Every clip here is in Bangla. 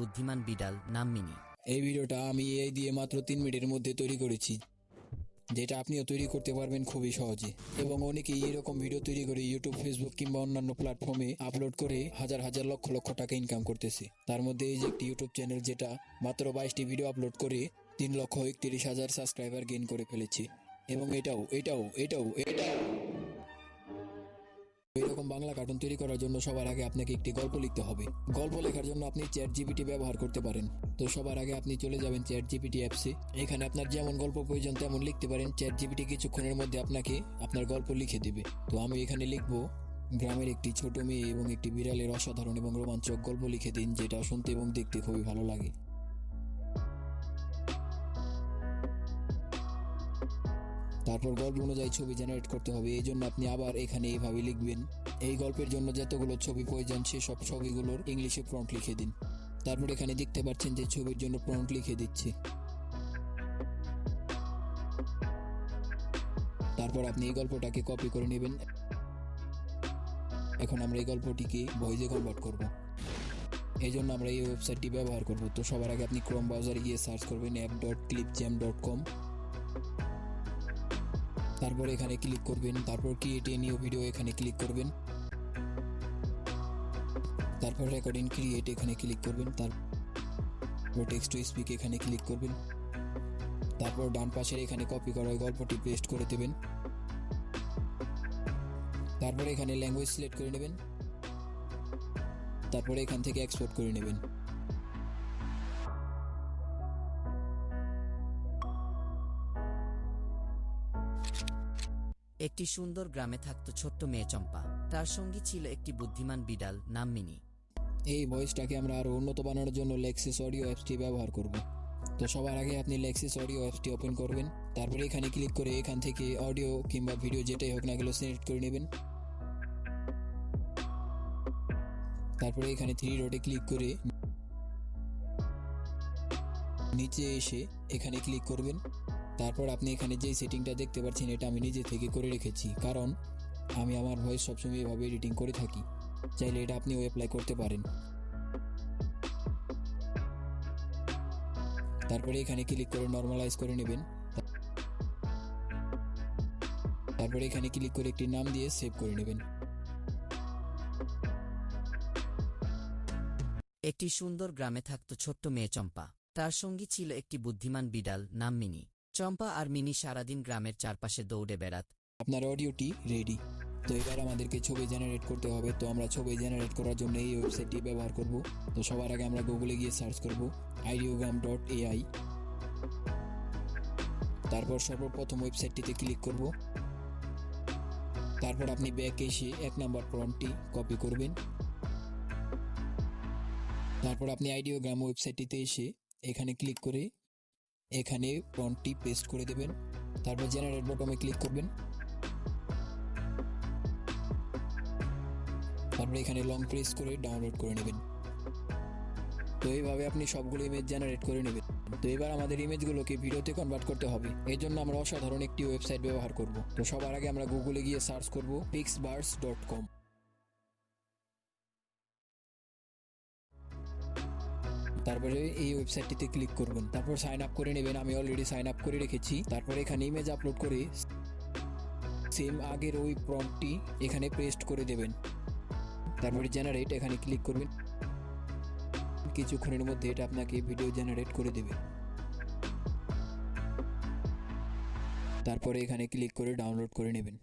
বুদ্ধিমান বিড়াল নাম মিনি। এই ভিডিওটা আমি এআই দিয়ে মাত্র 3 মিনিটের মধ্যে তৈরি করেছি, যেটা আপনিও তৈরি করতে পারবেন খুবই সহজে। এবং অনেকেই এরকম ভিডিও তৈরি করে ইউটিউব, ফেসবুক কিংবা অন্যান্য প্ল্যাটফর্মে আপলোড করে হাজার হাজার লক্ষ লক্ষ টাকা ইনকাম করতেছে। তার মধ্যে এই যে একটি ইউটিউব চ্যানেল যেটা মাত্র 22টি ভিডিও আপলোড করে 3,31,000 সাবস্ক্রাইবার গেইন করে ফেলেছে। এবং এটাও এরকম বাংলা কার্টুন তৈরি করার জন্য সবার আগে আপনাকে একটি গল্প লিখতে হবে। গল্প লেখার জন্য আপনি চ্যাট জিপিটি ব্যবহার করতে পারেন। তো সবার আগে আপনি চলে যাবেন চ্যাট জিপিটি অ্যাপসে। এখানে আপনার যেমন গল্প প্রয়োজন তেমন লিখতে পারেন। চ্যাট জিপিটি কিছুক্ষণের মধ্যে আপনাকে আপনার গল্প লিখে দেবে। তো আমি এখানে লিখবো, গ্রামের একটি ছোট মেয়ে এবং একটি বিড়ালের অসাধারণ এবং রোমাঞ্চক গল্প লিখে দিন, যেটা শুনতে এবং দেখতে খুবই ভালো লাগে। তারপর গল্প অনুযায়ী ছবি জেনারেট করতে হবে। এই জন্য আপনি আবার এখানে এইভাবে লিখবেন, এই গল্পের জন্য যতগুলো ছবি প্রয়োজন সেসব ছবিগুলোর ইংলিশে প্রম্পট লিখে দিন। তারপর এখানে দেখতে পাচ্ছেন যে ছবির জন্য প্রম্পট লিখে দিচ্ছি। তারপর আপনি এই গল্পটাকে কপি করে নেবেন। এখন আমরা এই গল্পটিকে ভয়েসে কনভার্ট করব। এই জন্য আমরা এই ওয়েবসাইটটি ব্যবহার করব। তো সবার আগে আপনি ক্রোম ব্রাউজারে গিয়ে সার্চ করবেন app.clipchamp.com। তারপর এখানে ক্লিক করবেন, তারপর ক্রিয়েট এ নিউ ভিডিও এখানে ক্লিক করবেন, তারপর রেকর্ডিং ক্রিয়েট এখানে ক্লিক করবেন, তারপর টেক্সট টু স্পিক এখানে ক্লিক করবেন, তারপর ডান পাশের এখানে কপি করা গল্পটি পেস্ট করে দেবেন। তারপর এখানে ল্যাঙ্গুয়েজ সিলেক্ট করে নেবেন, তারপর এখান থেকে এক্সপোর্ট করে নেবেন। একটি সুন্দর গ্রামে থাকত ছোট্ট মেয়ে চম্পা। তার সঙ্গী ছিল একটি বুদ্ধিমান বিড়াল নাম মিনি। এই ভয়েসটাকে আমরা আরো উন্নত বানানোর জন্য লেক্সিস অডিও অ্যাপসটি ব্যবহার করব। তো সবার আগে আপনি লেক্সিস অডিও অ্যাপসটি ওপেন করবেন, তারপরে এখানে ক্লিক করে এখান থেকে অডিও কিংবা ভিডিও যেটাই হোক না গেলে সিলেক্ট করে নেবেন। তারপরে এখানে 3 ডটে ক্লিক করে নিচে এসে এখানে ক্লিক করবেন। তারপর আপনি এখানে যেই সেটিংটা দেখতে পাচ্ছেন এটা আমি নিজে থেকে করে রেখেছি, কারণ আমি আমার ভয়েস সবসময় এভাবে এডিটিং করে থাকি। চাইলে এটা আপনিও অ্যাপ্লাই করতে পারেন। তারপরে এখানে ক্লিক করে নরমালাইজ করে নেবেন। তারপরে এখানে ক্লিক করে একটি নাম দিয়ে সেভ করে নেবেন। একটি সুন্দর গ্রামে থাকত ছোট্ট মেয়ে চম্পা। তার সঙ্গী ছিল একটি বুদ্ধিমান বিড়াল নাম মিনি। চম্পা আর মিনি সারাদিন গ্রামের চারপাশে দৌড়ে বেড়াত। আপনার অডিওটি রেডি। তো এবার আমাদেরকে ছবি জেনারেট করতে হবে। তো আমরা ছবি জেনারেট করার জন্য এই ওয়েবসাইটটি ব্যবহার করব। তো সবার আগে আমরা গুগলে গিয়ে সার্চ করব ideogram.ai। তারপর সর্বপ্রথম ওয়েবসাইটটিতে ক্লিক করব। তারপর আপনি ব্যাক এসে 1 নাম্বার প্রম্পটটি কপি করবেন। তারপর আপনি আইডিওগ্রাম ওয়েবসাইটটিতে এসে এখানে ক্লিক করে এখানে প্রম্পটটি পেস্ট করে দেবেন। তারপর জেনারেট বটমে ক্লিক করবেন। তারপর এখানে লং প্রেস করে ডাউনলোড করে নেবেন। তো এইভাবে আপনি সবগুলো ইমেজ জেনারেট করে নেবেন। তো এবার আমাদের ইমেজগুলোকে ভিডিওতে কনভার্ট করতে হবে। এর জন্য আমরা অসাধারণ একটি ওয়েবসাইট ব্যবহার করব। তো সবার আগে আমরা গুগলে গিয়ে সার্চ করব pixbars.com। তারপরে এই ওয়েবসাইটটিতে ক্লিক করবেন, তারপর সাইন আপ করে নেবেন। আমি অলরেডি সাইন আপ করে রেখেছি। তারপর এখানে ইমেজ আপলোড করে সেম আগের ওই প্রম্পটটি এখানে পেস্ট করে দেবেন। তারপরে জেনারেট এখানে ক্লিক করবেন। কিছুক্ষণের মধ্যে এটা আপনাকে ভিডিও জেনারেট করে দেবে। তারপরে এখানে ক্লিক করে ডাউনলোড করে নেবেন।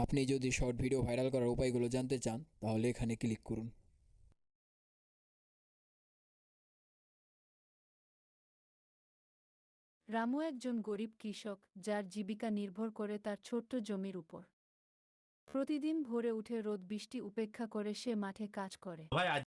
আপনি যদি শর্ট ভিডিও ভাইরাল করার উপায়গুলো জানতে চান তাহলে এখানে ক্লিক করুন। রামু একজন গরিব কৃষক যার জীবিকা নির্ভর করে তার ছোট্ট জমির উপর। প্রতিদিন ভোরে উঠে রোদ বৃষ্টি উপেক্ষা করে সে মাঠে কাজ করে।